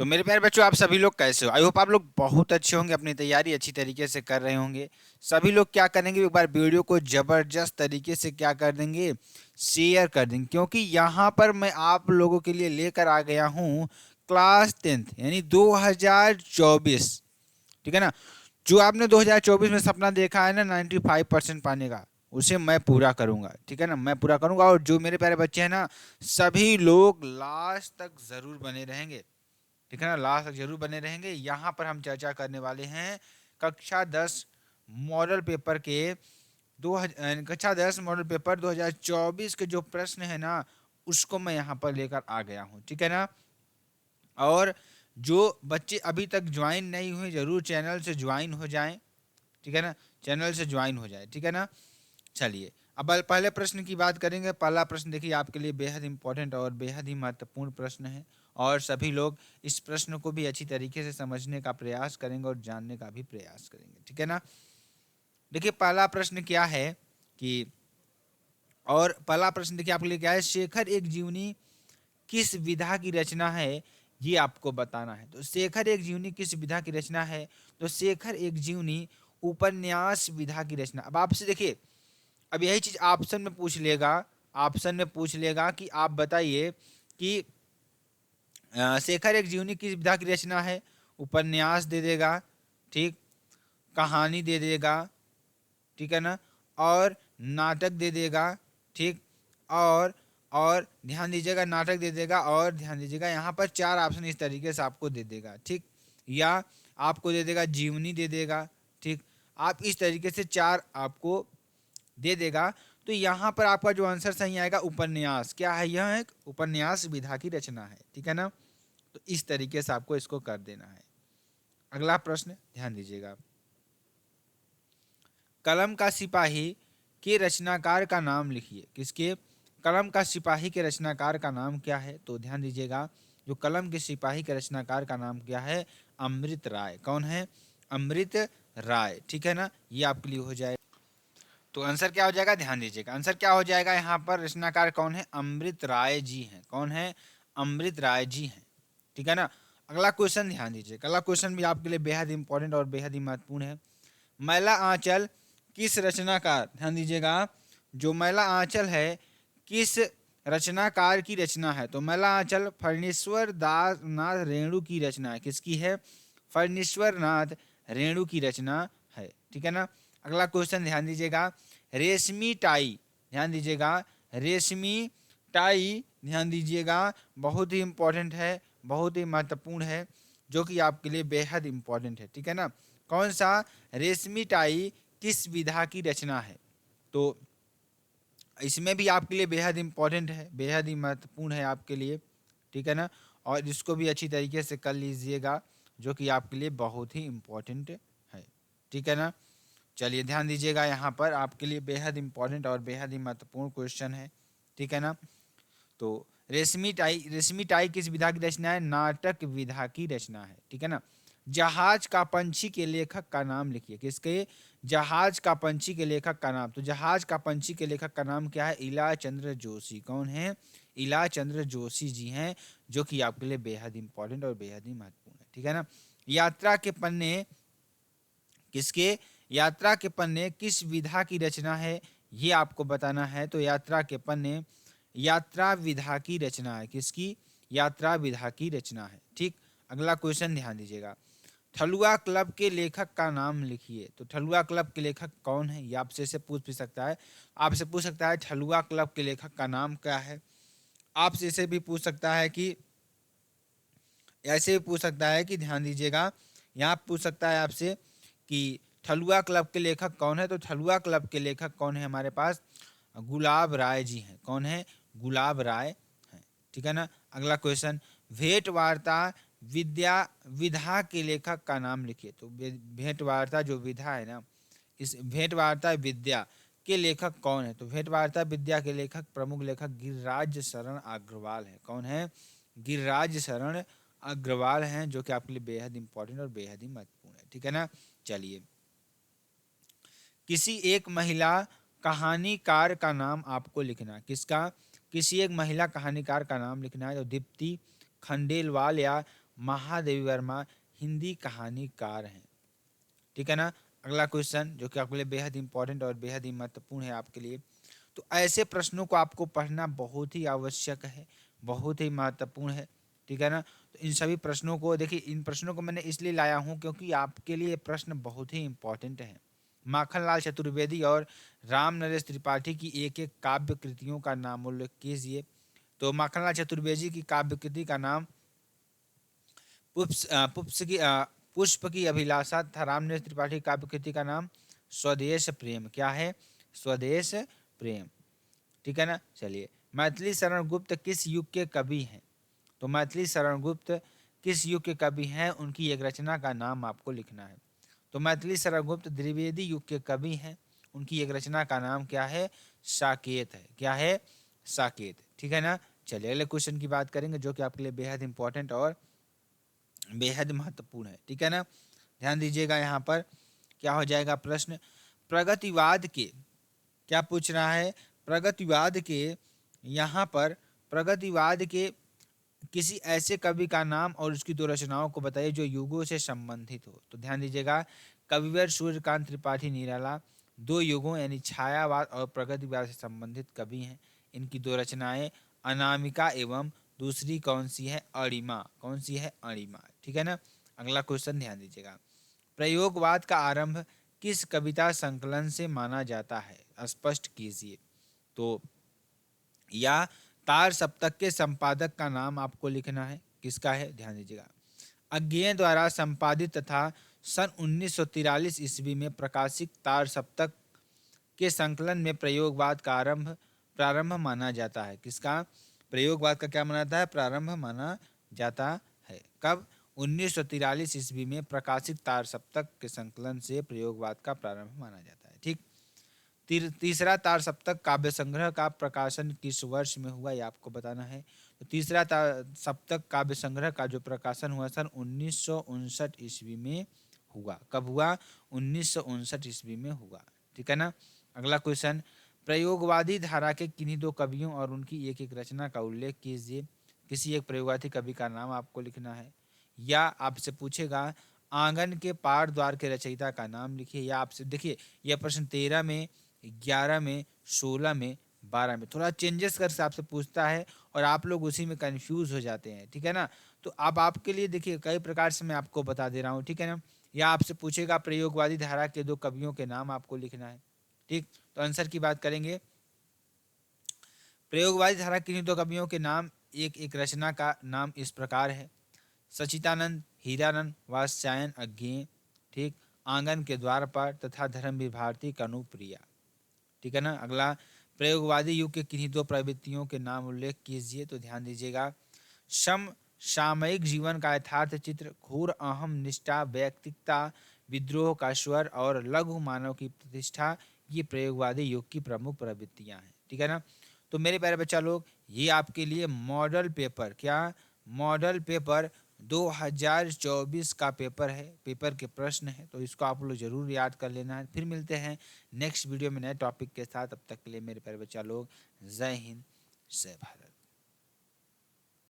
तो मेरे प्यारे बच्चों, आप सभी लोग कैसे हो? आई होप आप लोग बहुत अच्छे होंगे, अपनी तैयारी अच्छी तरीके से कर रहे होंगे। सभी लोग क्या करेंगे, एक बार वीडियो को जबरदस्त तरीके से क्या कर देंगे, शेयर कर देंगे, क्योंकि यहाँ पर मैं आप लोगों के लिए लेकर आ गया हूँ क्लास 10th यानी 2024। ठीक है ना? जो आपने 2024 में सपना देखा है ना 95% पाने का, उसे मैं पूरा करूंगा। ठीक है ना? मैं पूरा करूंगा। और जो मेरे प्यारे बच्चे हैं ना, सभी लोग लास्ट तक जरूर बने रहेंगे। ठीक है ना? लास्ट तक जरूर बने रहेंगे। यहाँ पर हम चर्चा करने वाले हैं कक्षा 10 मॉडल पेपर के कक्षा 10 मॉडल पेपर 2024 के जो प्रश्न है ना, उसको मैं यहाँ पर लेकर आ गया हूँ। ठीक है ना? और जो बच्चे अभी तक ज्वाइन नहीं हुए, जरूर चैनल से ज्वाइन हो जाएं। ठीक है ना? चैनल से ज्वाइन हो जाए। ठीक है ना? चलिए, अब पहले प्रश्न की बात करेंगे। पहला प्रश्न देखिए, आपके लिए बेहद इंपॉर्टेंट और बेहद ही महत्वपूर्ण प्रश्न है, और सभी लोग इस प्रश्न को भी अच्छी तरीके से समझने का प्रयास करेंगे और जानने का भी प्रयास करेंगे। ठीक है ना? देखिए, पहला प्रश्न क्या है कि, और पहला प्रश्न देखिए आपके लिए क्या है, शेखर एक जीवनी किस विधा की रचना है, ये आपको बताना है। तो शेखर एक जीवनी किस विधा की रचना है? तो शेखर एक जीवनी उपन्यास विधा की रचना। अब आपसे देखिए, अब यही चीज ऑप्शन में पूछ लेगा, ऑप्शन में पूछ लेगा कि आप बताइए कि शेखर एक जीवनी किस विधा की रचना है। उपन्यास दे देगा, ठीक, कहानी दे देगा, ठीक है ना, और नाटक दे देगा, ठीक, और ध्यान दीजिएगा, नाटक दे देगा, और ध्यान दीजिएगा यहाँ पर चार ऑप्शन इस तरीके से आपको दे देगा। ठीक, या आपको दे देगा जीवनी दे देगा। ठीक, आप इस तरीके से चार आपको दे देगा। तो यहाँ पर आपका जो आंसर सही आएगा उपन्यास। क्या है? यह एक उपन्यास विधा की रचना है। ठीक है ना? तो इस तरीके से आपको इसको कर देना है। अगला प्रश्न ध्यान दीजिएगा, कलम का सिपाही के रचनाकार का नाम लिखिए। किसके? कलम का सिपाही के रचनाकार का नाम क्या है? तो ध्यान दीजिएगा, जो कलम के सिपाही के रचनाकार का नाम क्या है, अमृत राय। कौन है? अमृत राय। ठीक है ना? ये आपके लिए हो जाए। तो आंसर क्या हो जाएगा? ध्यान दीजिएगा, आंसर क्या हो जाएगा, यहाँ पर रचनाकार कौन है? अमृत राय जी हैं। कौन है? अमृत राय जी हैं। ठीक है ना? अगला क्वेश्चन ध्यान दीजिए, अगला क्वेश्चन भी आपके लिए बेहद इंपॉर्टेंट और बेहद ही महत्वपूर्ण है। मैला आंचल किस रचनाकार, ध्यान दीजिएगा, जो मैला आंचल है किस रचनाकार की रचना है? तो मैला आंचल फणीश्वर दास नाथ रेणु की रचना है। किसकी है? फणीश्वर नाथ रेणु की रचना है। ठीक है ना? अगला क्वेश्चन ध्यान दीजिएगा, रेशमी टाई, ध्यान दीजिएगा, रेशमी टाई, ध्यान दीजिएगा, बहुत ही इंपॉर्टेंट है, बहुत ही महत्वपूर्ण है, जो कि आपके लिए बेहद इंपॉर्टेंट है। ठीक है ना? कौन सा? रेशमी टाई किस विधा की रचना है? तो इसमें भी आपके लिए बेहद इंपॉर्टेंट है, बेहद ही महत्वपूर्ण है आपके लिए। ठीक है ना? और इसको भी अच्छी तरीके से कर लीजिएगा, जो कि आपके लिए बहुत ही इंपॉर्टेंट है। ठीक है ना? चलिए ध्यान दीजिएगा, यहाँ पर आपके लिए बेहद इंपॉर्टेंट और बेहद ही महत्वपूर्ण क्वेश्चन है। ठीक है ना? तो रेशमी टाई किस विधा की रचना है? नाटक विधा की रचना है। ठीक है ना? जहाज का पंछी के लेखक का नाम लिखिए। किसके? जहाज का पंछी के लेखक का नाम। तो जहाज का पंछी के लेखक का नाम क्या है? इला चंद्र जोशी। कौन है? इला चंद्र जोशी जी हैं, जो कि आपके लिए बेहद इंपॉर्टेंट और बेहद ही महत्वपूर्ण है। ठीक है ना? यात्रा के पन्ने किसके? यात्रा के पन्ने किस विधा की रचना है, ये आपको बताना है। तो यात्रा के पन्ने यात्रा विधा की रचना है। किसकी? यात्रा विधा की रचना है। ठीक, अगला क्वेश्चन ध्यान दीजिएगा, ठलुआ क्लब के लेखक का नाम लिखिए। तो ठलुआ क्लब के लेखक कौन है? ये आपसे से पूछ भी सकता है, आपसे पूछ सकता है ठलुआ क्लब के लेखक का नाम क्या है। आपसे इसे भी पूछ सकता है कि, ऐसे भी पूछ सकता है कि, ध्यान दीजिएगा, यहाँ पूछ सकता है आपसे कि ठलुआ क्लब के लेखक कौन है। तो ठलुआ क्लब के लेखक कौन है हमारे पास? गुलाब राय जी हैं। कौन है? गुलाब राय हैं। ठीक है ना? अगला क्वेश्चन, भेंट वार्ता विद्या विधा के लेखक का नाम लिखिए। तो भेंट वार्ता जो विधा है ना, इस भेंट वार्ता विद्या के लेखक कौन है? तो भेंट वार्ता विद्या के लेखक, प्रमुख लेखक गिरिराज शरण अग्रवाल है। कौन है? गिरिराज शरण अग्रवाल हैं, जो कि आपके लिए बेहद इंपॉर्टेंट और बेहद ही महत्वपूर्ण है। ठीक है ना? चलिए, किसी एक महिला कहानीकार का नाम आपको लिखना है। किसका? किसी एक महिला कहानीकार का नाम लिखना है। तो दीप्ति खंडेलवाल या महादेवी वर्मा हिंदी कहानीकार हैं। ठीक है ना। अगला क्वेश्चन जो कि आपके लिए बेहद इंपॉर्टेंट और बेहद ही महत्वपूर्ण है आपके लिए, तो ऐसे प्रश्नों को आपको पढ़ना बहुत ही आवश्यक है, बहुत ही महत्वपूर्ण है। ठीक है ना। तो इन सभी प्रश्नों को देखिए, इन प्रश्नों को मैंने इसलिए लाया हूं क्योंकि आपके लिए प्रश्न बहुत ही इंपॉर्टेंट है। माखनलाल चतुर्वेदी और राम नरेश त्रिपाठी की एक एक काव्य कृतियों का नाम उल्लेख कीजिए। तो माखनलाल चतुर्वेदी की काव्य कृति का नाम पुष्प की अभिलाषा था। रामनेश त्रिपाठी काव्य कृति का नाम स्वदेश प्रेम। क्या है? स्वदेश प्रेम। ठीक है ना। चलिए, मैथिली शरण गुप्त किस युग के कवि हैं? तो मैथिली शरण गुप्त किस युग के कवि हैं, उनकी एक रचना का नाम आपको लिखना है। तो मैथिली शरण गुप्त द्विवेदी युग के कवि हैं, उनकी एक रचना का नाम क्या है? साकेत है। क्या है? साकेत। ठीक है ना। चलिए अगले क्वेश्चन की बात करेंगे जो कि आपके लिए बेहद इंपॉर्टेंट और बेहद महत्वपूर्ण है। ठीक है ना। ध्यान दीजिएगा, यहाँ पर क्या हो जाएगा प्रश्न, प्रगतिवाद के, क्या पूछ रहा है? प्रगतिवाद के, यहाँ पर प्रगतिवाद के किसी ऐसे कवि का नाम और उसकी दो रचनाओं को बताइए जो युगों से संबंधित हो। तो ध्यान दीजिएगा, कविवर सूर्यकांत त्रिपाठी निराला दो युगों यानी छायावाद और प्रगतिवाद से संबंधित कवि हैं। इनकी दो रचनाएं अनामिका एवं दूसरी कौन सी है? अणिमा। कौन सी है? अणिमा। ठीक है ना। अगला क्वेश्चन ध्यान दीजिएगा, प्रयोगवाद का आरंभ किस कविता संकलन से माना जाता है? स्पष्ट कीजिए। तो या तार सप्तक के संपादक का नाम आपको लिखना है। किसका है? ध्यान दीजिएगा, अज्ञेय द्वारा संपादित तथा सन 1943 ईस्वी में प्रकाशित तार सप्तक के संकलन में प्रयोगवाद का प्रारंभ माना जाता है। किसका? प्रयोगवाद का क्या माना जाता है? प्रारंभ माना जाता है। कब? 1943 ईस्वी में प्रकाशित तार सप्तक के संकलन से प्रयोगवाद का प्रारंभ माना जाता है। ठीक। तीसरा तार सप्तक काव्य संग्रह का प्रकाशन किस वर्ष में हुआ, ये आपको बताना है। तो तीसरा तार सप्तक काव्य संग्रह का जो प्रकाशन हुआ सन 1959 ईस्वी में हुआ। कब हुआ? 1959 ईस्वी में हुआ। ठीक है ना। अगला क्वेश्चन, प्रयोगवादी धारा के किन्हीं दो कवियों और उनकी एक एक रचना का उल्लेख कीजिए। किसी एक प्रयोगवादी कवि का नाम आपको लिखना है। या आपसे पूछेगा आंगन के पार द्वार के रचयिता का नाम लिखिए। या आपसे देखिए, यह प्रश्न 13 में, 11 में, 16 में, 12 में थोड़ा चेंजेस कर से आपसे पूछता है और आप लोग उसी में कंफ्यूज हो जाते हैं। ठीक है ना। तो अब आपके लिए देखिए कई प्रकार से मैं आपको बता दे रहा हूँ। ठीक है ना। या आपसे पूछेगा प्रयोगवादी धारा के दो कवियों के नाम आपको लिखना है। ठीक। तो आंसर की बात करेंगे, प्रयोगवादी धारा के दो कवियों के नाम, एक एक रचना का नाम इस प्रकार है, सचितानंद, हीरानंद, वात्स्यायन अज्ञेय। ठीक। आंगन के द्वार पर तथा धर्मवीर भारती कनुप्रिया। ठीक है ना। अगला, प्रयोगवादी युग के किन्हीं दो प्रवृत्तियों के नाम उल्लेख कीजिए। तो ध्यान दीजिएगा, सामयिक जीवन का यथार्थ चित्र, घोर अहम निष्ठा, व्यक्तिकता, विद्रोह का स्वर और लघु मानव की प्रतिष्ठा, ये प्रयोगवादी युग की प्रमुख प्रवृत्तियां हैं। ठीक है ना। तो मेरे प्यारे बच्चा लोग, ये आपके लिए मॉडल पेपर, क्या मॉडल पेपर 2024 का पेपर है, पेपर के प्रश्न है। तो इसको आप लोग जरूर याद कर लेना है। फिर मिलते हैं नेक्स्ट वीडियो में नए टॉपिक के साथ। अब तक के लिए मेरे प्यारे बच्चा लोग, जय हिंद, जय भारत।